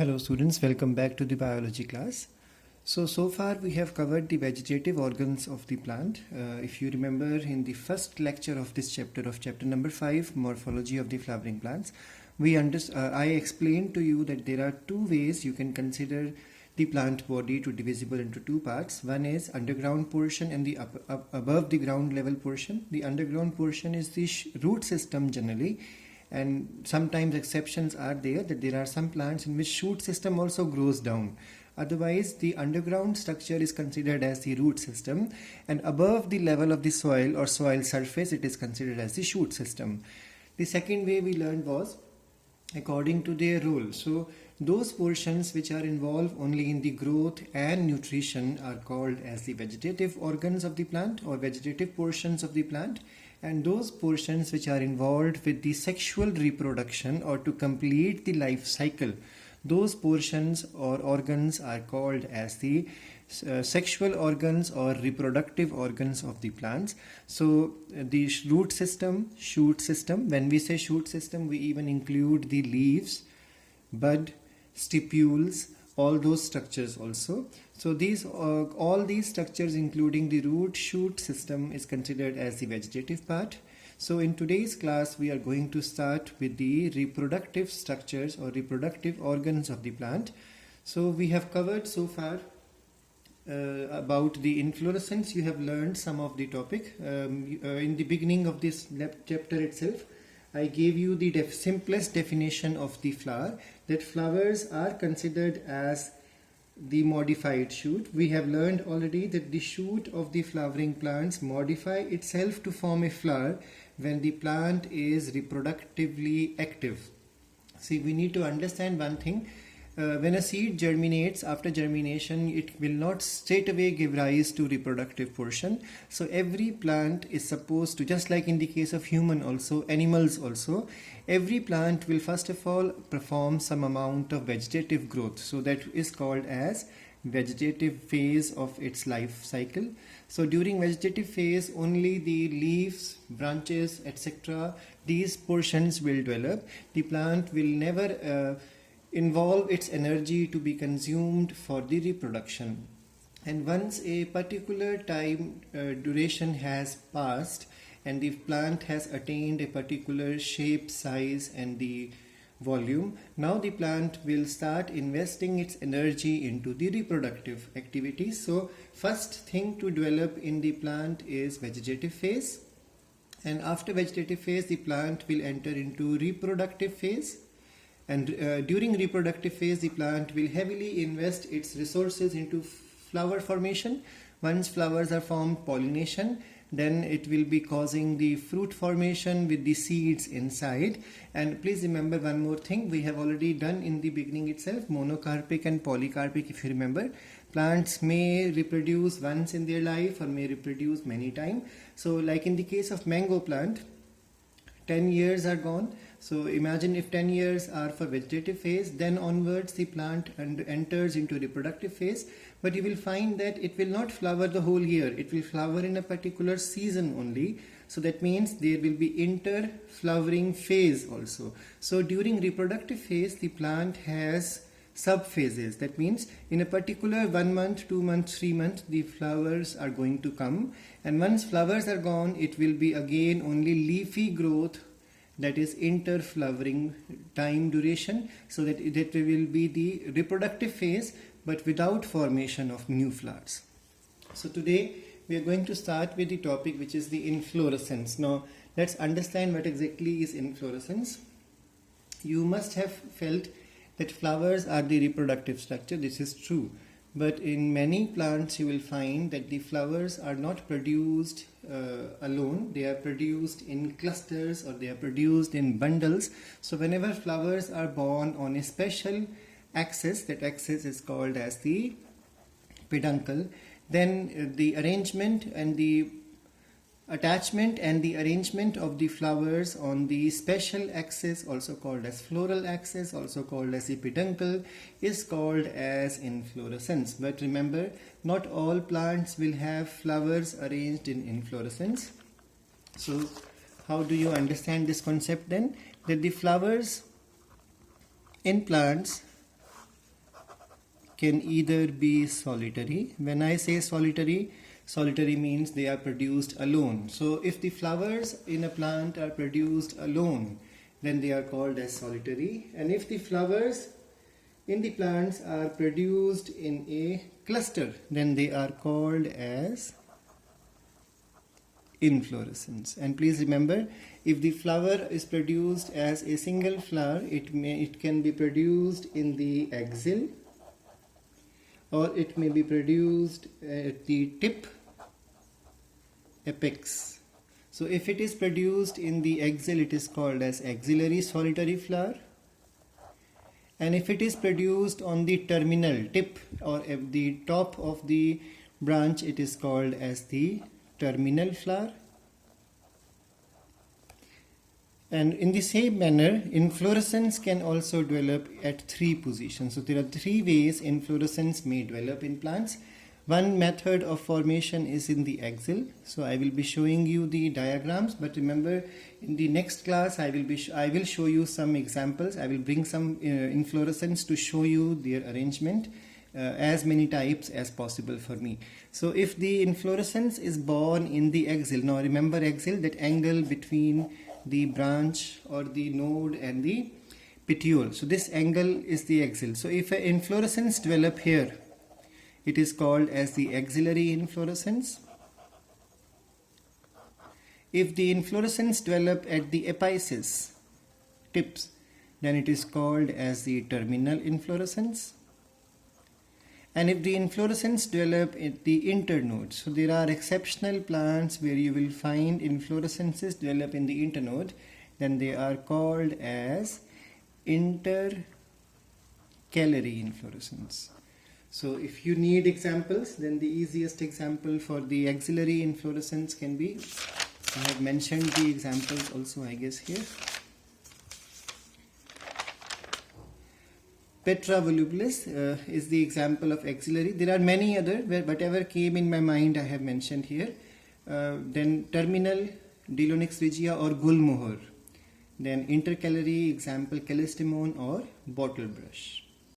Hello students, welcome back to the biology class. So far we have covered the vegetative organs of the plant. If you remember in the first lecture of this chapter, of chapter number 5, Morphology of the flowering plants, I explained to you that there are two ways you can consider the plant body to divisible into two parts. One is underground portion and the above the ground level portion. The underground portion is the root system generally, and sometimes exceptions are there, that there are some plants in which shoot system also grows down. Otherwise the underground structure is considered as the root system, and above the level of the soil or soil surface it is considered as the shoot system. The second way we learned was according to their role. So those portions which are involved only in the growth and nutrition are called as the vegetative organs of the plant or vegetative portions of the plant, and those portions which are involved with the sexual reproduction or to complete the life cycle, those portions or organs are called as the sexual organs or reproductive organs of the plants. So the root system, shoot system, when we say shoot system we even include the leaves, bud, stipules, all those structures also. So these all these structures including the root shoot system is considered as the vegetative part. So in today's class we are going to start with the reproductive structures or reproductive organs of the plant. So we have covered so far about the inflorescence. You have learned some of the topic. In the beginning of this chapter itself I gave you the simplest definition of the flower, that flowers are considered as the modified shoot. We have learned already that the shoot of the flowering plants modify itself to form a flower when the plant is reproductively active. See, we need to understand one thing. When a seed germinates, after germination it will not straight away give rise to reproductive portion. So every plant is supposed to, just like in the case of human also, animals also, every plant will first of all perform some amount of vegetative growth. So that is called as vegetative phase of its life cycle. So during vegetative phase only the leaves, branches, etc., these portions will develop. The plant will never involve its energy to be consumed for the reproduction. And once a particular time duration has passed and the plant has attained a particular shape, size and the volume, now the plant will start investing its energy into the reproductive activities. So first thing to develop in the plant is vegetative phase, and after vegetative phase the plant will enter into reproductive phase. And during reproductive phase the plant will heavily invest its resources into flower formation. Once flowers are formed, pollination, then it will be causing the fruit formation with the seeds inside. And please remember one more thing we have already done in the beginning itself, monocarpic and polycarpic. If you remember, plants may reproduce once in their life or may reproduce many times. So like in the case of mango plant, 10 years are gone. So imagine if 10 years are for vegetative phase, then onwards the plant enters into reproductive phase. But you will find that it will not flower the whole year. It will flower in a particular season only. So that means there will be inter-flowering phase also. So during reproductive phase, the plant has sub-phases. That means in a particular 1 month, 2 months, 3 months, the flowers are going to come. And once flowers are gone, it will be again only leafy growth, that is inter-flowering time duration. So that will be the reproductive phase but without formation of new flowers. So today we are going to start with the topic which is the inflorescence. Now let's understand what exactly is inflorescence. You must have felt that flowers are the reproductive structure. This is true. But in many plants you will find that the flowers are not produced alone. They are produced in clusters or they are produced in bundles. So whenever flowers are born on a special axis, that axis is called as the peduncle, then the arrangement and the attachment and the arrangement of the flowers on the special axis, also called as floral axis, also called as the peduncle, is called as inflorescence. But remember, not all plants will have flowers arranged in inflorescence. So how do you understand this concept then? That the flowers in plants can either be solitary. When I say solitary, solitary means they are produced alone. So if the flowers in a plant are produced alone, then they are called as solitary. And if the flowers in the plants are produced in a cluster, then they are called as inflorescence. And please remember, if the flower is produced as a single flower, it can be produced in the axil, or it may be produced at the tip, apex. So if it is produced in the axil, it is called as axillary solitary flower. And if it is produced on the terminal tip or at the top of the branch, it is called as the terminal flower. And in the same manner, inflorescence can also develop at 3 positions. So there are 3 ways inflorescence may develop in plants. One method of formation is in the axil. So I will be showing you the diagrams, but remember, in the next class I will show you some examples. I will bring some inflorescence to show you their arrangement, as many types as possible for me. So if the inflorescence is born in the axil, now remember axil, that angle between the branch or the node and the petiole. So this angle is the axil. So if an inflorescence develop here, it is called as the axillary inflorescence. If the inflorescence develop at the apices, tips, then it is called as the terminal inflorescence. And if the inflorescence develop at the internodes, so there are exceptional plants where you will find inflorescences develop in the internode, then they are called as intercalary inflorescence. So if you need examples, then the easiest example for the axillary inflorescence can be, I have mentioned the examples also, I guess, here. Petra volubilis is the example of axillary. There are many other, where whatever came in my mind I have mentioned here. Then terminal, Dilonix regia or gulmohar. Then intercalary, example callistemon or bottle brush.